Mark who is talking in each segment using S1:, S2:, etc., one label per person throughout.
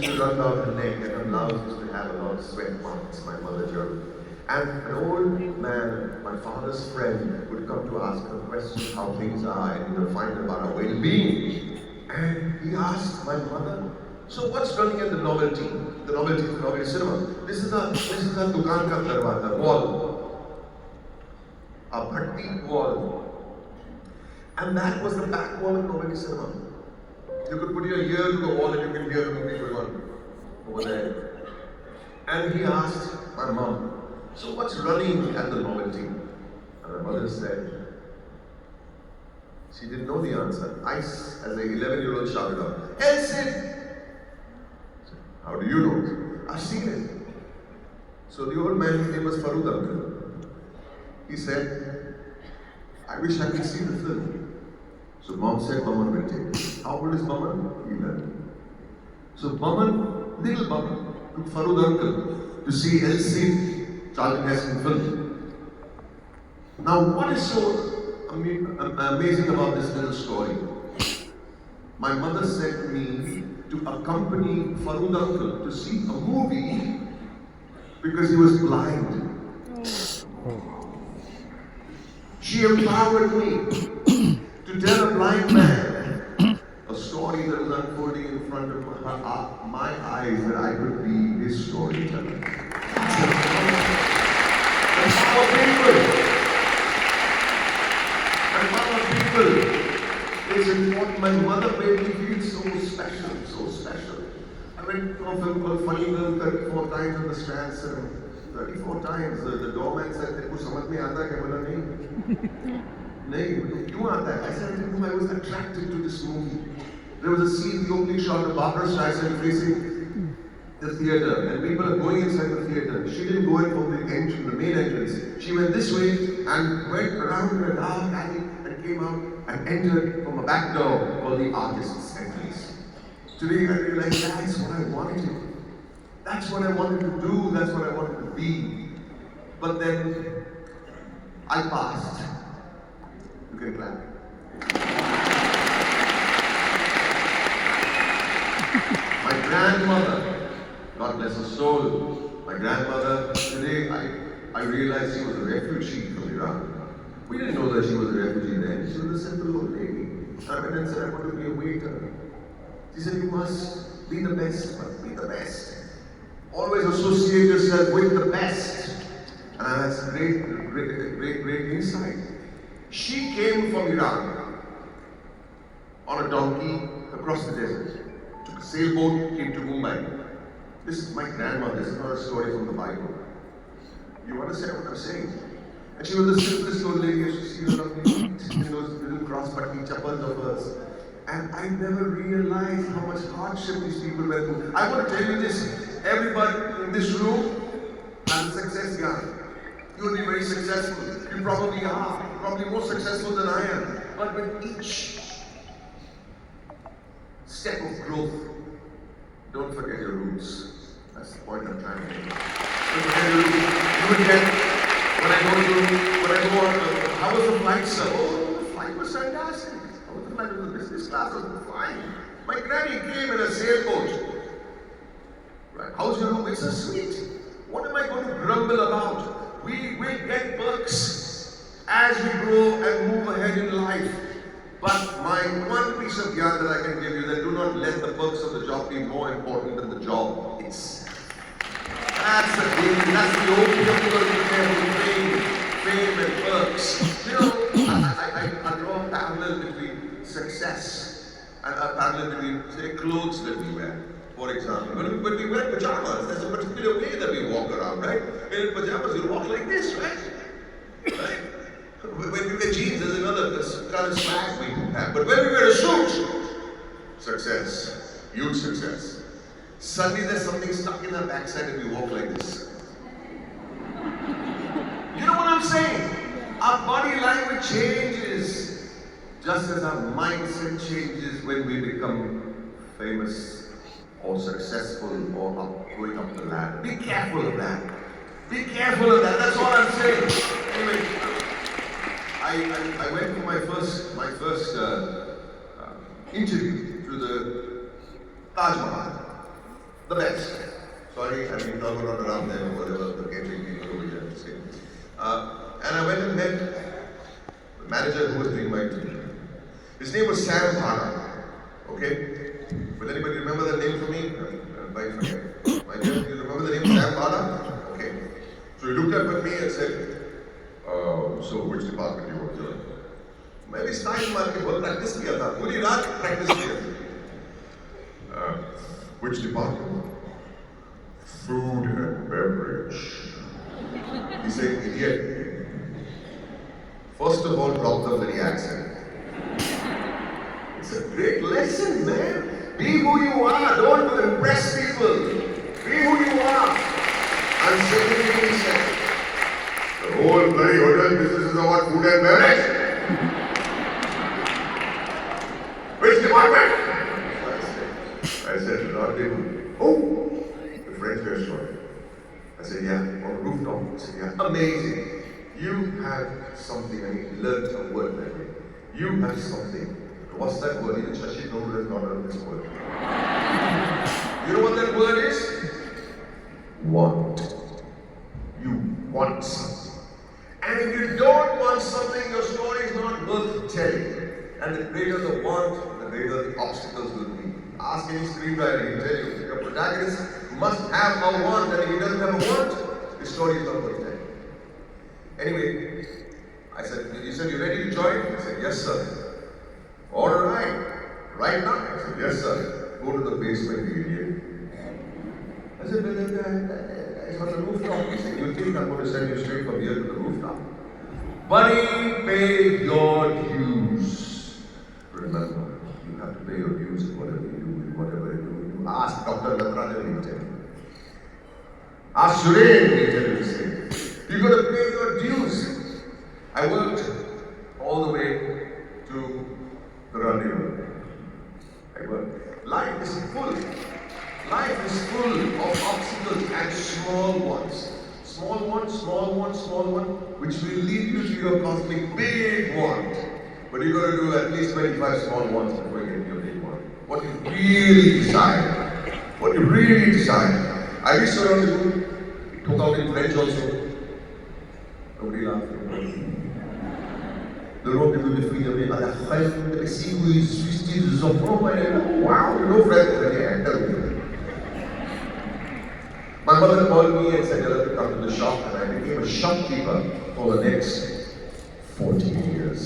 S1: used to run down her neck and her blouse used to have a lot of sweat marks, my mother Joe. And an old man, my father's friend, would come to ask her questions how things are and find about our well-being. And he asked my mother, so what's running at the novelty? The novelty is the novelty cinema. This is a dukaan ka darwaza, wall. A bhatti wall. And that was the back wall of novelty cinema. You could put your ear to the wall and you can hear the movie going on over there. And he asked my mom, so what's running at the novelty? And my mother said, she didn't know the answer. I, as an 11-year-old, shouted out, Elsie! How do you know? I've seen it. So the old man, his name was Farooq uncle. He said, I wish I could see the film. So mom said, Boman will take it. How old is Boman? 11. So Boman, little Boman, took Farooq uncle to see Elsie Charlton Heston film. Now what is so amazing about this little story? My mother sent me to accompany Farooq uncle to see a movie because he was blind. She empowered me to tell a blind man a story that was unfolding in front of my eyes, that I could be his storyteller. And power people is important. My mother made me feel so special, so special. I went to a film called Funny Girl 34 times on the Strand cinema. 34 times. The doorman said, "Teku samajh mein aata hai?" I said, "Nahi." Nahi, kyun aata hai? I said, I was attracted to this movie. There was a scene, the opening shot of Barbara Streisand facing the theatre, and people are going inside the theatre. She didn't go in from the entrance, the main entrance. She went this way and went around a dark alley and came out and entered from a back door called the artist's entrance. Today I realized that's what I wanted. That's what I wanted to do. That's what I wanted to be. But then I passed. You can clap. My grandmother, God bless her soul, my grandmother, today I realized she was a refugee from Iran. We didn't know that she was a refugee then. She was a simple old lady. I went and said, I want to be a waiter. She said, you must be the best, but be the best. Always associate yourself with the best. And that's great insight. She came from Iran on a donkey across the desert. Took a sailboat, came to Mumbai. This is my grandma, this is not a story from the Bible. You understand what I'm saying? And she was the simplest old lady. You should see her lovely feet, you know, little cross-button chappals of hers. And I never realized how much hardship these people went through. I want to tell you this, everybody in this room has a success guy. You will be very successful. You probably are, probably more successful than I am. But with each step of growth, don't forget your roots. That's the point I'm trying to make. Don't forget your roots. You will get, when I go on, how was the flight, sir? Oh, the flight was fantastic. How was the flight? The business class was fine. My granny came in a sailboat. Right? How's your room? It's a suite. What am I going to grumble about? We will get perks as we grow and move ahead in life. But my one piece of Gyan that I can give you, that do not let the perks of the job be more important than the job itself. That's the thing, that's the opium between fame and perks. You know, I draw a parallel between success and a parallel between, say, clothes that we wear. For example, when we wear pajamas, there's a particular way that we walk around, right? In pajamas, you walk like this, right? Right? When we wear jeans, there's another kind of swag we have. But when we wear a suit, success, huge success. Suddenly there's something stuck in our backside and we walk like this. You know what I'm saying? Our body language changes just as our mindset changes when we become famous or successful or going up the ladder. Be careful of that. Be careful of that. That's all I'm saying. Anyway, I went for my first interview to the Taj Mahal. The best. Sorry, I mean, not around them or whatever, the catering people over here. And I went and met the manager who was doing my interview. His name was Sam Bhana. Okay? Will anybody remember that name for me? I forget. My dear, you remember the name Sam Bhana? Okay. So he looked up at me and said, so which department do you work in? Maybe style market work practice kiya tha. Puri raat practice kiya. Which department? Food and beverage. He said, idiot. First of all, drop the bloody accent. It's a great lesson, man. Be who you are. Don't impress people. Be who you are. And secondly, he said, the whole bloody hotel business is about food and beverage. Which department? I said, rendezvous. Oh, the French restaurant. I said, yeah, on the rooftop. I said, yeah, amazing. You have something. I mean, learned a word that way. You have something. What's that word? Even Shashi Kapoor has not heard this word. You know what that word is? Want. You want something. And if you don't want something, your story is not worth telling. And the greater the want, the greater the obstacles will be. Ask any screenwriter, he'll tell you, your protagonist must have a want, and if he doesn't have a want, the story is not worth telling. Anyway, I said, you said, you ready to join? I said, yes, sir. All right. Right now? I said, yes, sir. Go to the basement, you idiot. I said, but it's on the rooftop. He said, you think I'm going to send you straight from here to the rooftop? Buddy, pay your dues. Remember, you have to pay your dues in whatever you do, in whatever you do. You ask Dr. Natarajan, he'll tell you. Ask Suren, he'll tell you the same. You've got to pay your dues. I worked all the way to the rendezvous. I worked. Life is full. Life is full of obstacles and small ones. Small one, small one, small one, which will lead you to your cosmic big want. But you've got to do at least 25 small ones before you get to your big one. What you really desire. What you really desire. I reached around the room. It took out in French also. Nobody laughed. The room people will feel away. I see who is 60 years old. Wow, you know French. My mother called me and said, "You'll have to come to the shop," and I became a shopkeeper for the next 14 years.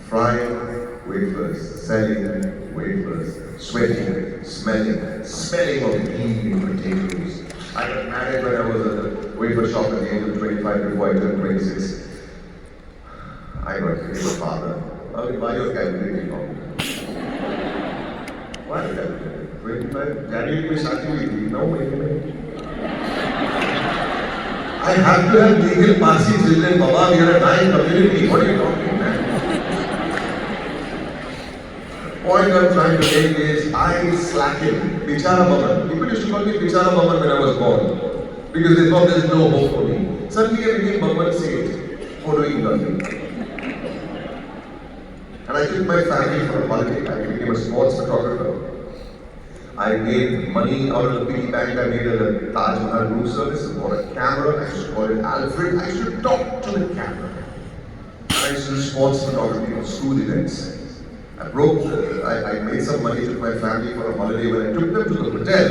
S1: Frying wafers, selling wafers, sweating, smelling of ghee and potatoes. I got married when I was at the wafer shop at the age of 25 before I turned 26. I got to be a father. Why you're calculating on me? Why are you calculating? 25, January में शादी हुई थी, 9 महीने में. I have to have legal passes written, Baba, we are a dying community. What are you talking, man? The point I'm trying to make is, I slackened. Bichara Baman. People used to call me Bichara Baman when I was born. Because they thought there is no hope for me. Suddenly I became Baman Seth, following nothing. And I took my family for a holiday. I became a sports photographer. I made money out of the piggy bank. I made a Taj Mahal room service. I bought a camera. I used to call it Alfred. I used to talk to the camera. I used to do sports photography for school events. I made some money, took my family for a holiday. When I took them to the hotel,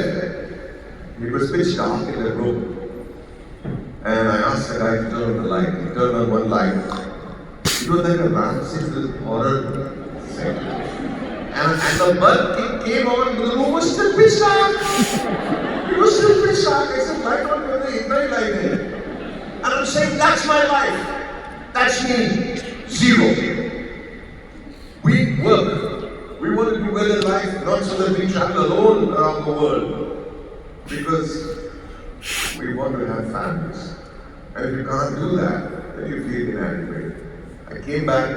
S1: it was pitch dark in the room. And I asked the guy to turn on the light. He turned on one light. It was like a Ramses horror set. And the bulb came on, the room was still pitch dark. It was still pitch dark. I said, light on, very light in. And I'm saying, that's my life. That's me. Zero. We work. We want to do well in life, not so that we travel alone around the world. Because we want to have families. And if you can't do that, then you feel inadequate. I came back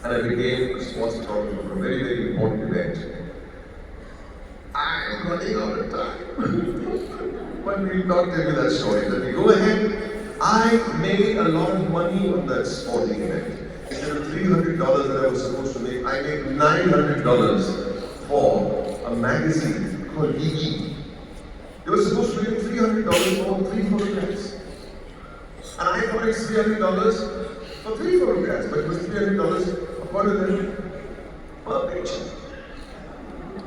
S1: and I became a sports photographer for a very, very important event. I am running out of time. But we'll not tell you that story. Let me go ahead. I made a lot of money on that sporting event. Instead of $300 that I was supposed to make, I made $900 for a magazine called BKC. They were supposed to give $300 for 3 photographs. And I thought it's $300 for 3 photographs, but it was $300 according to them per picture.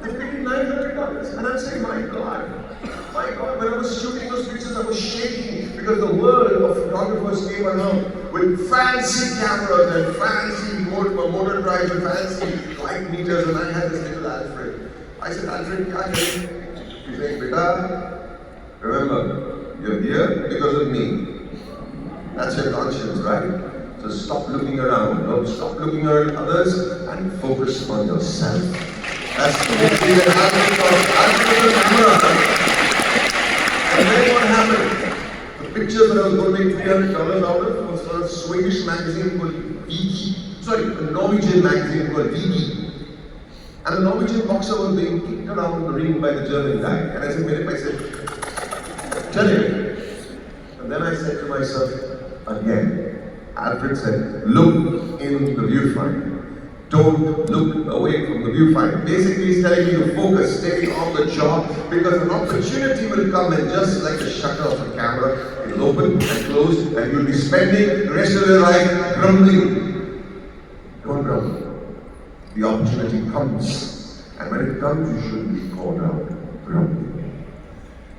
S1: They paid me $900. And I'm saying, my God, when I was shooting those pictures, I was shaking because the world of photographers came around with fancy cameras and fancy motor drives and fancy light meters, and I had this little Alfred. I said, Alfred, kya kare? He's saying, beta, remember, you're here because of me. That's your conscience, right? So stop looking around. No, stop looking at others and focus on yourself. That's the thing that happened. And then what happened? The pictures that I was going to make $300 out of was for a Swedish magazine called BKC. Sorry, a Norwegian magazine called BKC. And the Norwegian boxer was being kicked around the ring by the German guy. And I said, I said, tell him. And then I said to myself, again, Alfred said, look in the viewfinder. Don't look away from the viewfinder. Basically, he's telling you to focus, stay on the job, because an opportunity will come, and just like the shutter of a camera, it'll open and close, and you'll be spending the rest of your life grumbling. Don't grumble. The opportunity comes, and when it comes, you shouldn't be caught out grumbling.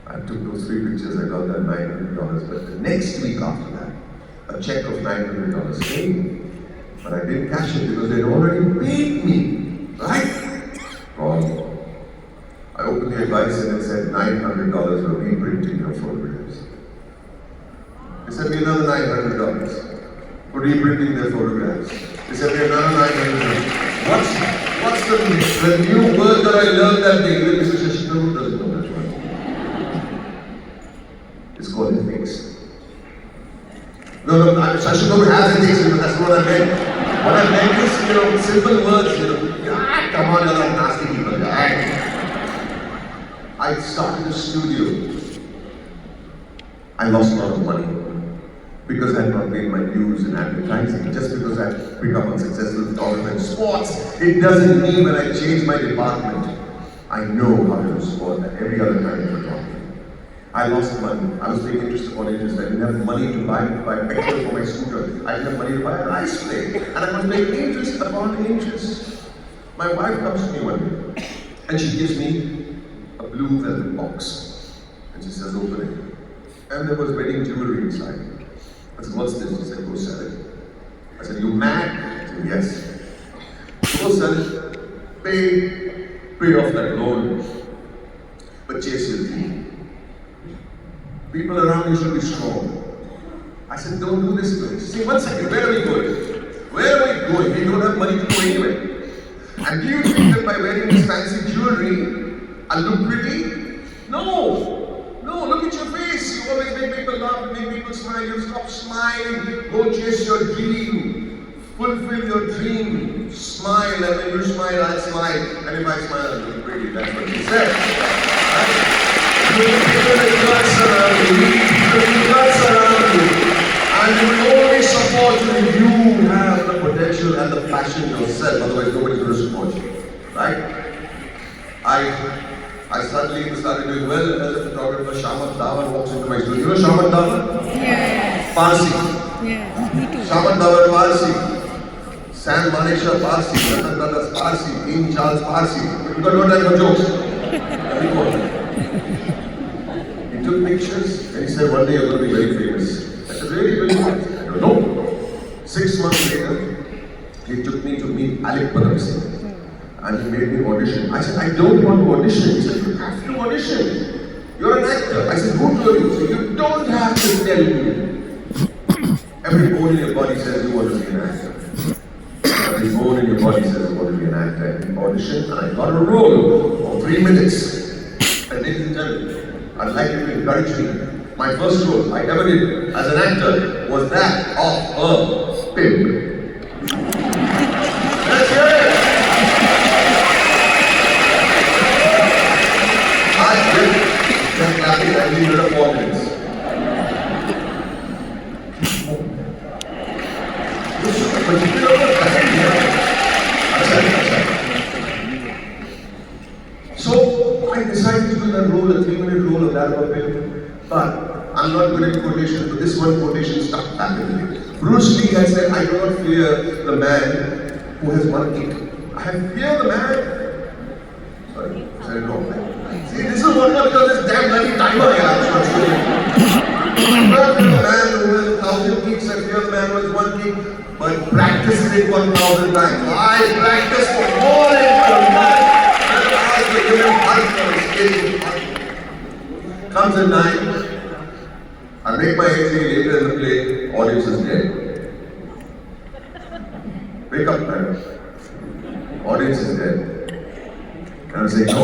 S1: I took those 3 pictures, I got that $900, but the next week after that, a check of $900 came. But I didn't cash it because they'd already paid me, right? Wrong. I opened the advice and it said $900 for reprinting your photographs. They sent me another $900 for reprinting their photographs. They sent me another $900. What's the new word that I learned that day? Mr. Shashikaru doesn't know that one. It's called ethics. No, Shashikaru has ethics, that's what I meant. What I meant is, simple words, come on, you're not nasty people. I started a studio. I lost a lot of money because I had not paid my dues in advertising. Just because I've become a successful photographer in sports, it doesn't mean when I change my department, I know how to do sport and every other kind of photography. I lost money. I was paying interest upon interest. I didn't have money to buy petrol for my scooter. I didn't have money to buy a rice plate. And I was paying interest upon interest. My wife comes to me one day and she gives me a blue velvet box. And she says, open it. And there was wedding jewelry inside. I said, what's this? She said, go sell it. I said, you mad? I said, yes. Go sell it. Pay off that loan. But chase your dream. People around you should be strong. I said, don't do this to me. See, one second, where are we going? Where are we going? We don't have money to go anywhere. And do you think that by wearing this fancy jewelry, I'll look pretty? No, look at your face. You always make people laugh, make people smile. You stop smiling. Go chase your dream. Fulfill your dream. Smile, and when you smile, I'll smile. And if I smile, I'll look pretty. That's what he said. People with guts around you, and you will only support you if you have the potential and the passion yourself, otherwise nobody's going to support you, right? I suddenly started doing well as a photographer. Shamat Davar walks into my studio. You know Shamat Davar?
S2: Yes.
S1: Parsi.
S2: Yes, me too.
S1: Shamat Davar Parsi. Sam Manesha Parsi. Ratan Dadas Parsi. King Charles Parsi. You got no time for jokes. He took pictures and he said, one day you're going to be very famous. I said, really? I don't know. 6 months later, he took me to meet Alec Padamsi. And he made me audition. I said, I don't want to audition. He said, you have to audition. You're an actor. I said, who told you? So you don't have to tell me. Every bone in your body says you want to be an actor. Every bone in your body says you want to be an actor. And he auditioned and I got a role for 3 minutes. And ladies and gentlemen, I'd like you to encourage me. My first role I ever did as an actor was that of a pimp. That's it! I did that clapping and we did a 4 minutes. So I decided to do that role, a 3-minute role of that out of a film. But I'm not good at quotations, but this one quotation stuck back in me. Bruce Lee has said, I do not fear the man who has one kick. I fear the man. Sorry, I said no. See, this is what because this damn bloody timer here. I fear the man who has 1,000 kicks, I fear the man who has one kick. But practice it 1,000 times. I practice for more than 1,000 times. Comes at night. I make my entry later in the play. Audience is dead. Wake up, man. Audience is dead. And I'm saying, no.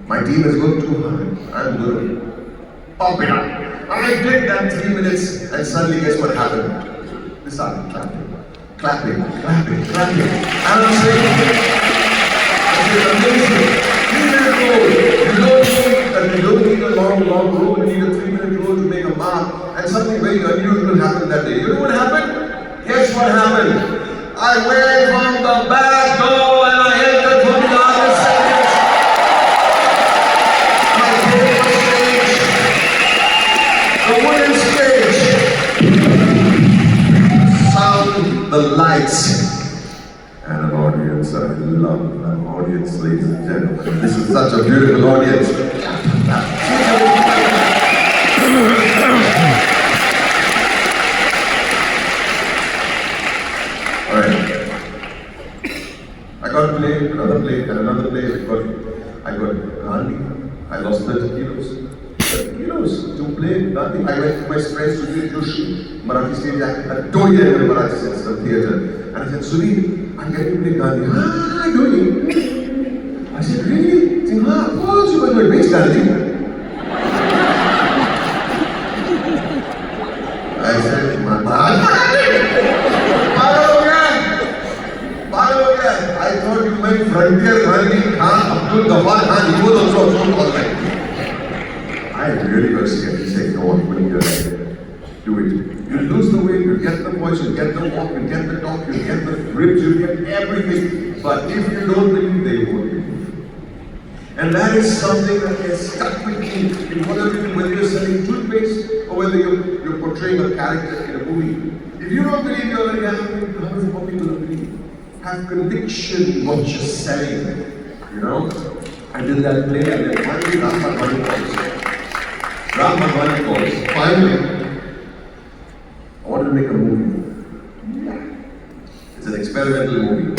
S1: My team has worked too hard. I'm good. Pop it up. I did that 3 minutes, and suddenly guess what happened? They started clapping, clapping, clapping, clapping. And I'm saying, amazing. 3-minute role. You don't need a long role. You need a 3-minute role to make a mark. And something very unusual happened that day. You know what happened? Guess what happened? I went from the back door and I entered from the other side. I broke the stage. The wooden stage. The lights and an audience. I love an audience, ladies and gentlemen. This is such a beautiful audience. Alright. I got to play another play and another play. I got Gandhi. I lost 30 kilos. 30 kilos to play Gandhi. I went to my friends to do Joshi. Marathi stage acting at 2 years in Marathi theatre. And I said, Sunil, I'm getting to play Gandhi. Ah, doing? I said, really? He said, of course you were going to make Gandhi. I said, I thought you meant Frontier Gandhi Khan, Abdul Ghaffar Khan. He was also all right. I really was scared. He said, go on, put it here. Do it. You lose the weight, you get the voice, you get the walk, you get the talk, you get the ribs, you get everything. But if you don't believe, they won't believe. And that is something that has stuck with me in whether you're selling toothpaste or whether you're portraying a character in a movie. If you don't believe you're a reality, how is it for people to believe? Have conviction in what you're selling. You know? I did that play and then finally Ram Bhagwan calls. Finally, I want to make a movie. It's an experimental movie.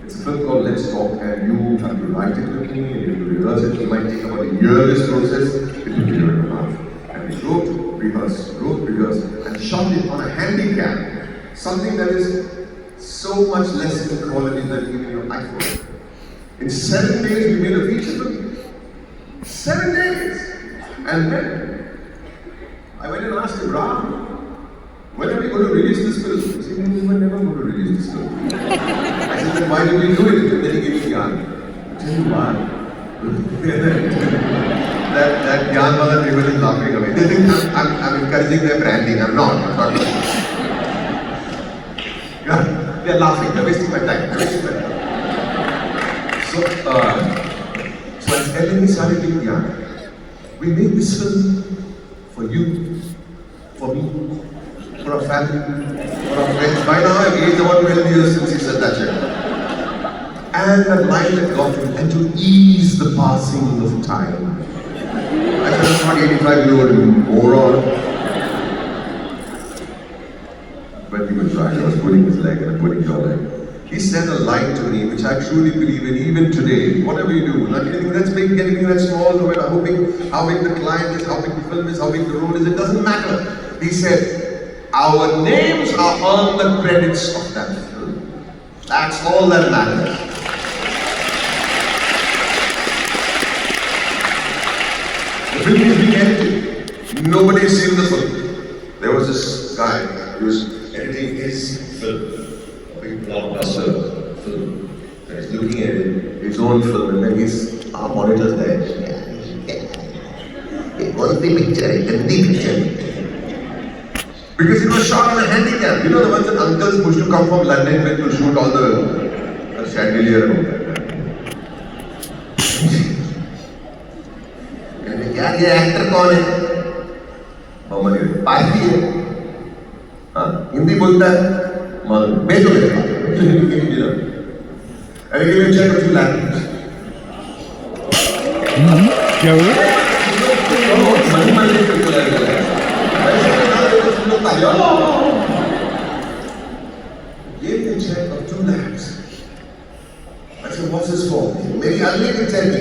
S1: It's a film called Let's Talk, and you have to write it with me, and you have to rehearse it. It might take about a year, this process. It will be a year and a half. And we wrote, rehearsed, and shot it on a handycam. Something that is so much less in quality than even your iPhone. In 7 days, we made a feature film. 7 days! And then, I went and asked him, Ram, when are we going to release this film? He said, we were never going to release this film. I said, then why did we do it? And then he gave me Gyan. I tell you why. that Gyan mother people is laughing away. They think I'm encouraging their branding. I'm not. They're laughing. They're wasting my time. So I tell him he started doing Gyan. We made this film for you, for me, for our family, for our friends. By now I've aged about 12 years since he said that shit. And that line that got him, and to ease the passing of time. I said, I'm not 85 years old, moron. But he was right. I was pulling his leg and I'm pulling your leg. He said a line to me which I truly believe in even today. Whatever you do, not anything that's big, anything that's small, no matter how big the client is, how big the film is, how big the role is, it doesn't matter. He said, our names are on the credits of that film. That's all that matters. The film is being edited. Nobody's seen the film. There was this guy who was editing his film. Blockbuster film. And he's looking at it, his own film, and then our monitor's there. It wasn't the picture, it's the picture. Because it was shot on a handicap. You know the ones that uncles push to come from London when to shoot all the chandelier and all that. यार ये actor कौन है? बमन इरानी पारसी है, हाँ हिंदी बोलता है, मालूम भेजो मेरे पास अरे give me a check of 2 lakhs.
S2: क्या हुआ?
S1: Give me a check of 2 lakhs. I said, what's this for? मेरी अगली पिक्चर की।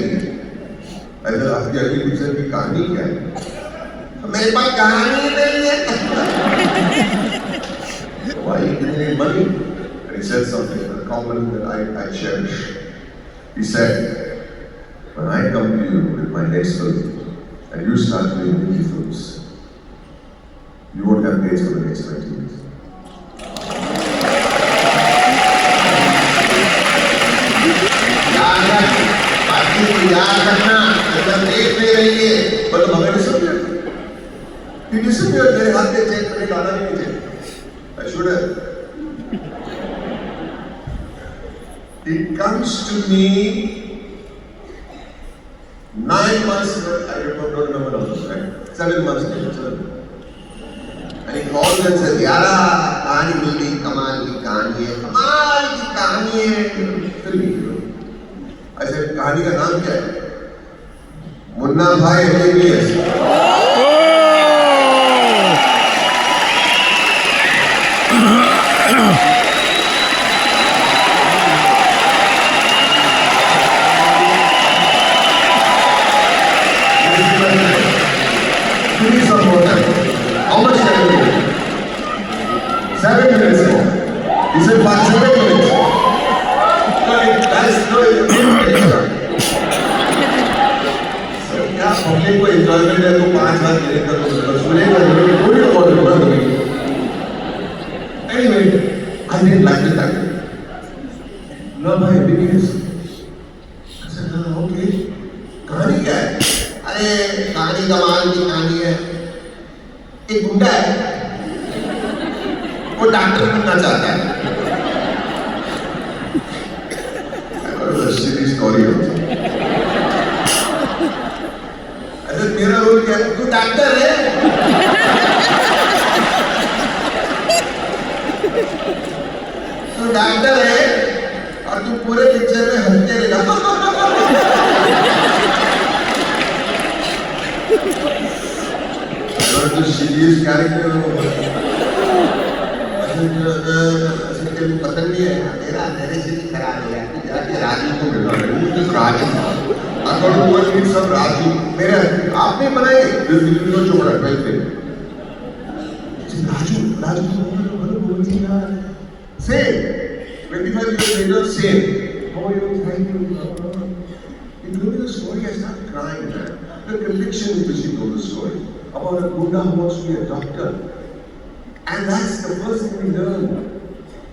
S1: I said, आपकी अगली पिक्चर की कहानी क्या है? मेरे पास कहानी नहीं है। Why you giving me money? And he said something, a compliment that I cherish. He said, when I come to you with my next film, and you start doing indie films, you won't have dates for the next 20 years. याद रखना, जब देख ले रही है, पर तो मगर disappear. He disappeared. मेरे हाथ में चेक करने का आना नहीं मुझे. I should have. He comes to me 9 months ago. I don't remember numbers, right? 7 months ago. And he called and said, "यारा, कहानी मिल गई, कमाल की कहानी है, कमाल की कहानी है." फिर भी I said, कहानी का नाम क्या है? मुन्ना भाई MBBS. Give me some more time. How much time do you need? 7 minutes more. He said 7 minutes. That's no क्या पब्लिक को एंजॉयमेंट है तो 5 बार देने का तो सुनेगा कोई और होगा नहीं. Anyway, I didn't like the title. No, my MBBS. I said, okay. कहानी क्या है? अरे कहानी कमाल की कहानी है. एक गुंडा है, वो डॉक्टर बनना चाहता है. Shitty story also. अरे मेरा रोल क्या है? तू डॉक्टर है? तू डॉक्टर है और तू पूरे पिक्चर में हंसते रहेगा. और तो सीरियस कैरेक्टर हो. तेरे पसंद नहीं है मेरे से भी खराब है यार. राजू को मिल रहा है, राजू अकॉर्डिंग टू व्हाट सब राजू मेरे आपने बनाए जो छोड़ा 12th में राजू बोलती यार same 25 years later same. How are you? Thank you. You told me the story, I started crying, man. The conviction with which you told the story about a Buddha who wants to be a doctor. And that's the first thing we learn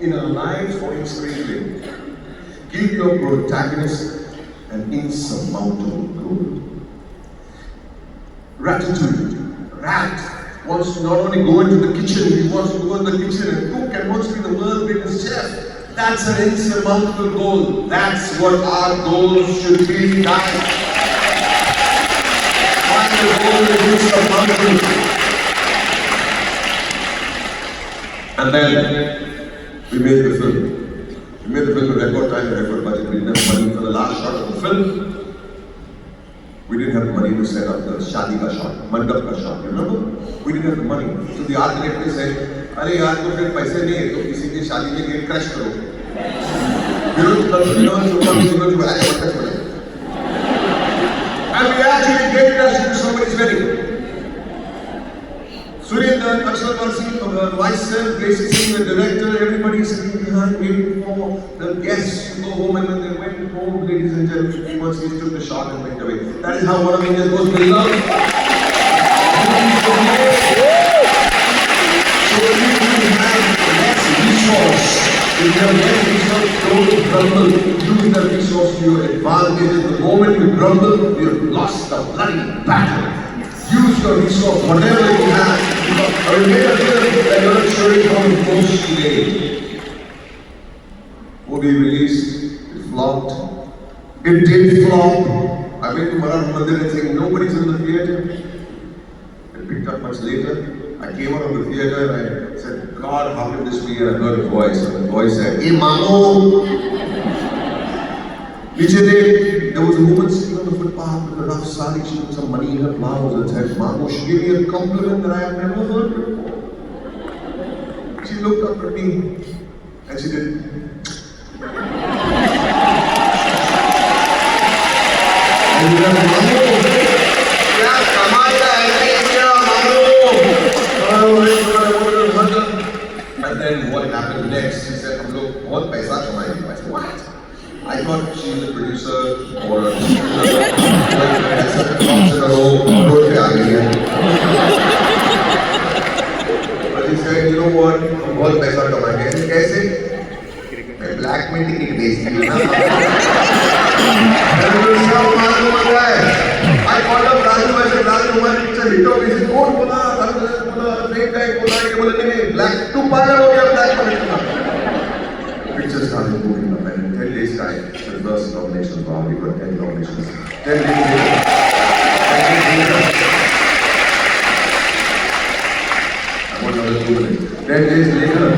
S1: in our lives or in screenplay. Give your protagonist an insurmountable goal. Ratatouille. Rat wants to not only go into the kitchen, he wants to go in the kitchen and cook and wants to be the world's greatest chef. That's an insurmountable goal. That's what our goals should be, guys. What the goal is insurmountable. And then we made the film. We made the film in record time, record budget. We didn't have money for the last shot of the film. We didn't have money to set up the shadi ka shot, mandap ka shot. You remember? We didn't have the money. So the art director said, "अरे यार तो फिर पैसे नहीं है तो किसी की शादी में गेट क्रैश करो." And we actually gate crashed into somebody's wedding. Surendra, Akshar Parsi, Vice Sir, Gracie Singh, the director, everybody sitting behind waiting for the guests to go home. And when they went home, ladies and gentlemen, once we took the shot and went away. That is how one of India's most beloved. So if you have less resource, if you have less resource, don't grumble. Use the resource to your advantage. The moment you grumble, you have lost the bloody battle. Use your resource, whatever you have. I will make a film that you're not sure it from post today. Movie released, it flopped. It did flop. I I went to Maran Mandir and saying, nobody's in the theatre. I picked up much later. I came out of the theatre and I said, God, how can this be? And I heard a voice. And the voice said, hey, Mamu! There was a woman sitting on the footpath with a rough sari. She put some money in her blouse and said, Mamu, she gave me a compliment that I have never heard before. She looked up at me and she did. And he said, Mamu, kya kamal ka hai kya, Mamu? And then what happened next? She said, "Hum log bahut paisa kamaenge." I said, what? I thought she was a producer or a but he said, you know what? हम बहुत पैसा कमाएंगे। ऐसे कैसे? मैं black में ticket बेचती हूँ ना। I called up Raju. I said, Raju, हमारी picture hit हो गई। He said, कौन बोला? Fake guy बोला। ये बोला नहीं black तू पागल हो गया black में ticket. Picture started moving up and in 10 days time, the first nominations. Wow, we got 10 nominations. 10 days later. 10 days later,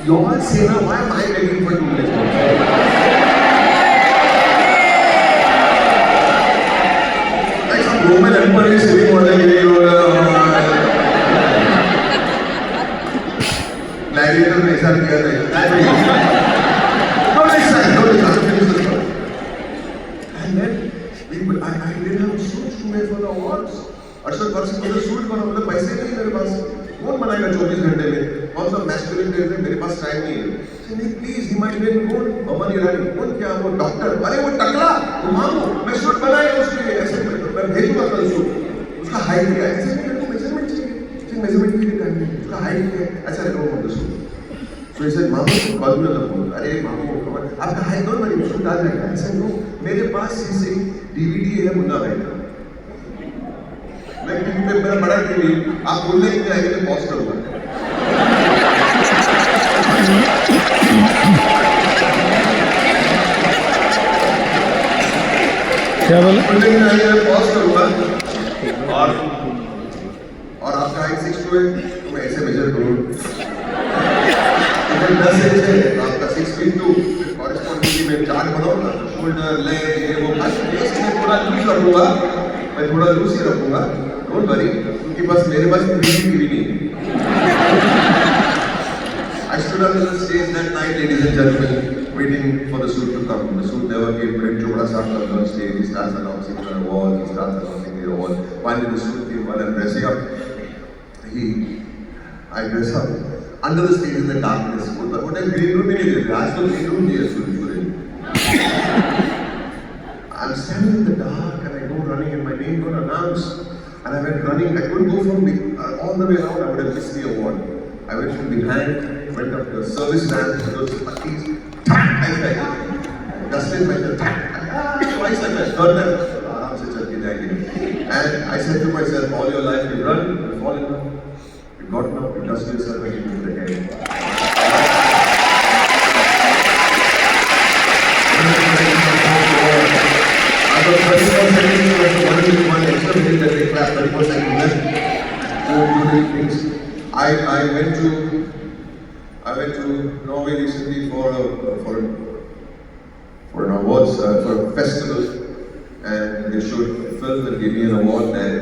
S1: you all say now, why am I begging for 2 minutes? Like some Roman emperor is sitting on the gladiator ने ऐसा किया था। Don't listen. And then I didn't have a suit to make for the awards. Arshad वर्ष मुझे suit बना बोले पैसे नहीं मेरे पास कौन बनाएगा 24 घंटे में कौन सा मैस्कुलिन डेज में मेरे पास टाइम नहीं है नहीं प्लीज ही माइट बी कौन बमन ईरानी कौन क्या वो डॉक्टर अरे वो टकला वो मामू मैं सूट बनाएगा उसके लिए ऐसे मैं भेजूंगा कल सूट उसका हाइट क्या है ऐसे मेरे को मेजरमेंट चाहिए मेजरमेंट के लिए टाइम नहीं उसका हाइट क्या है ऐसा नो मतलब सूट तो ऐसे मामू बाद में बोल अरे मामू आपका हाइट कौन बनी सूट आ जाएगा ऐसे नो मेरे पास से डीवीडी है मुन्ना भाई का मैं टीवी पे मेरा बड़ा टीवी आप बोलने ही नहीं आएंगे तो पॉज करूंगा
S3: क्या बोले
S1: बोलने ही नहीं आएंगे तो पॉज करूंगा और आपका हाइट 6'2" है तो मैं ऐसे मेजर करूँ अगर 10 इंच है तो आपका 6'2" कॉरेस्पॉन्डिंगली मैं चार्ट बनाऊंगा शोल्डर लेग ये वो मैं थोड़ा लूज रखूंगा मैं थोड़ा लूज ही रखूंगा डोंट वरी क्योंकि बस मेरे पास टीवी नहीं है I stood up on the stage that night, ladies and gentlemen, waiting for the suit to come. The suit never came. Prince Chopra sat on stage. He starts announcing the award. He starts announcing the award. Finally, the suit came. While I'm dressing up, I dress up under the stage in the darkness. What I'm green room in it. Aaj to green room nahi hai. I'm standing in the dark and I go running and my name got announced. And I went running. I couldn't go from all the way around. I would have missed the award. I went from behind, went up to a service van, those putties, I fell. Dusted metal, twice I fell, third time, आराम से चल के जाएंगे. And I said to myself, all your life you run, you fall in love, you got up, you dust yourself and you move ahead. I got 34 seconds, one extra minute that they clapped, 34 seconds left. Two things. I went to Norway recently for an awards for a festival, and they showed a film and gave me an award there.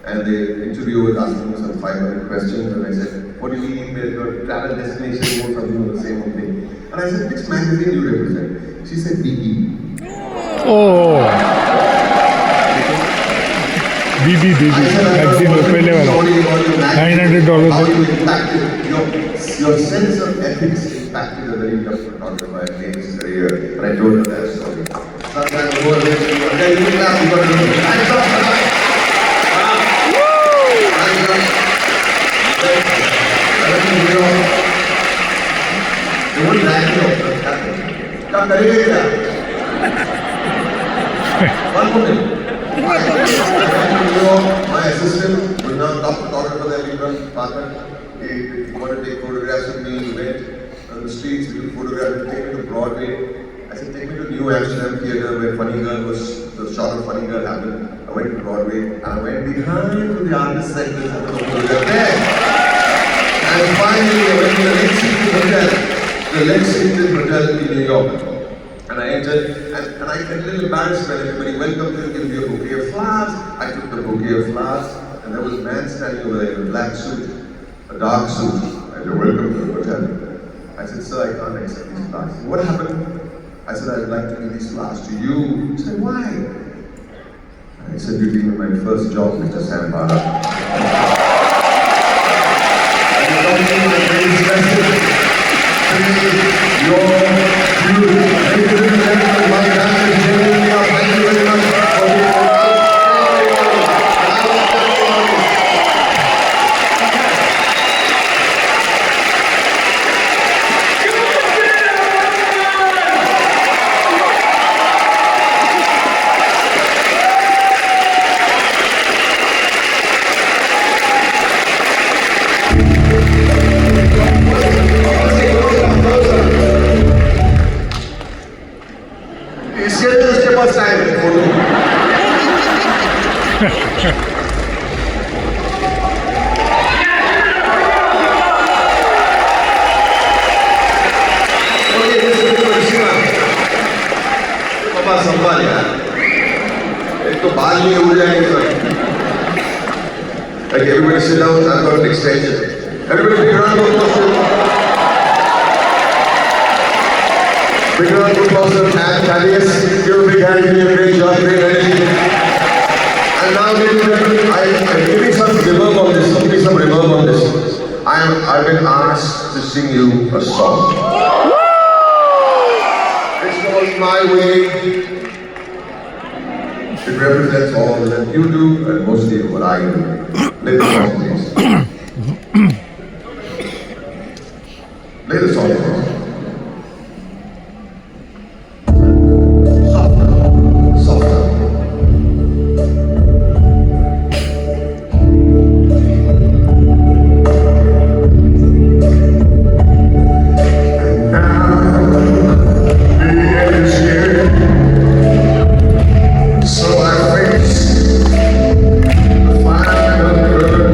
S1: And the interviewer asked me some 500 questions, and I said, "What do you mean by your travel destination?" Or something of the same thing. And I said, "Which magazine do you represent?" She said, "BB."
S3: Oh. BB magazine में पहले वाला $900
S1: How you impacted your sense of ethics impacted a very young photographer and made his career. And I told her that story. Sometimes over there, okay, you clap, you got to do it. Hands up, they won't drag you off. क्या करेंगे क्या? One moment. My assistant was now top photographer that we run department. He wanted to take photographs of me. We went on the streets, we took photographs, we came to Broadway. I said, take me to New Amsterdam Theatre where Funny Girl was, the shot of Funny Girl happened. I went to Broadway and I went behind to the artist sector and there. And finally I went to the Lexington Hotel in New York. And I entered, and I felt a little embarrassed when everybody welcomed me, give me a bouquet of flowers. I took the bouquet of flowers, and there was a man standing over there in a black suit, a dark suit. I said, welcome to the hotel. I said, sir, I can't accept these flowers. What happened? I said, I'd like to give these flowers to you. He said, why? I said, you've been my first job, Mr. Sambara. You don't mean that very special to me, you're beautiful. Ladies and gentlemen, my band is giving me up. Thank you very much for being Like everybody sit down, I've got an extension. Everybody big round of applause. Big round of applause and Thaddeus. Give a big hand, give me a great job, great energy. And now I'm giving some reverb on this, I've been asked to sing you a song. It's called My Way. It represents all that you do and mostly what I do. Play the song, please. Play the song, please. Softer, softer. And now the end is here. So I face the final curtain.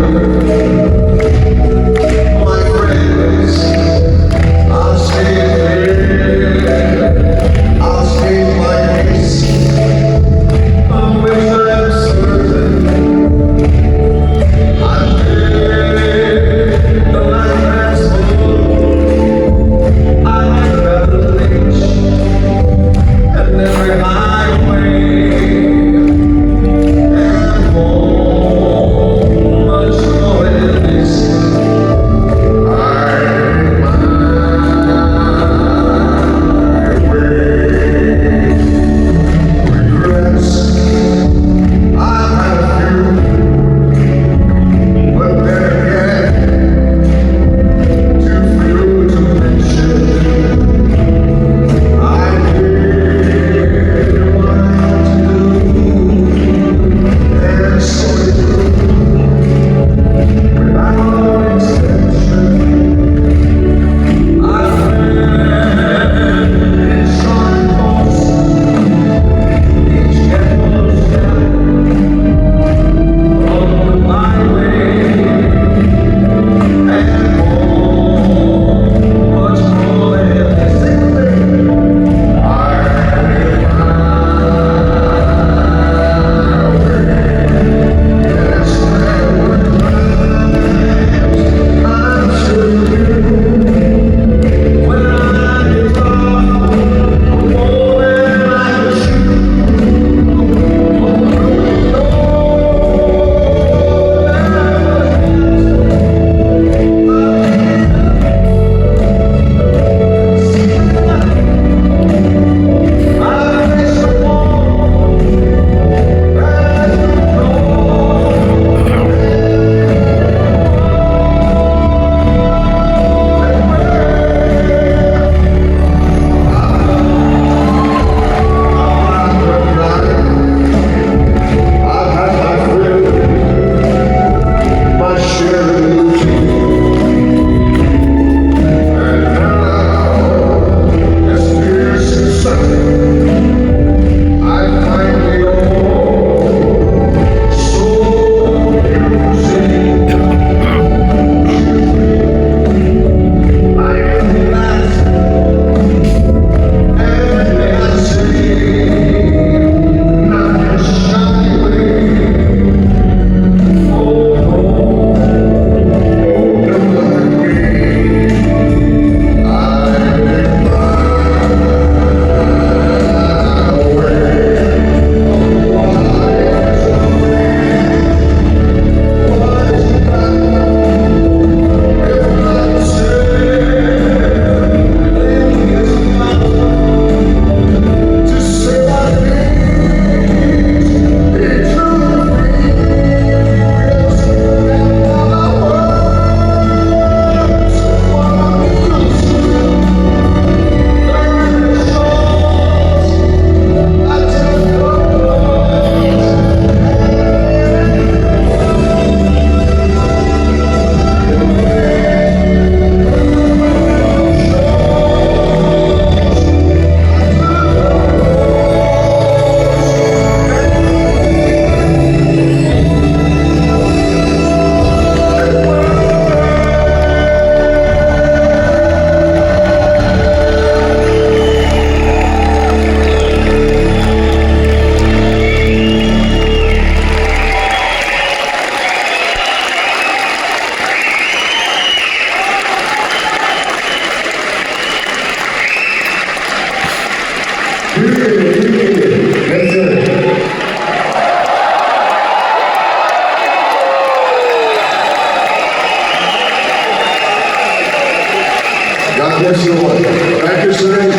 S4: Yes, Lord. Thank you, Suresh.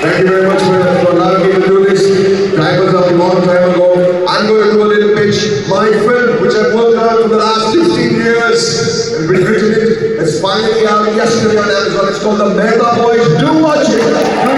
S4: Thank you very much for allowing me to do this. Time was up a long time ago. I'm going to do a little pitch. My film, which I've worked on for the last 15 years, and we've written it. It's finally out yesterday on Amazon. It's called The Mehta Boys. Do watch it.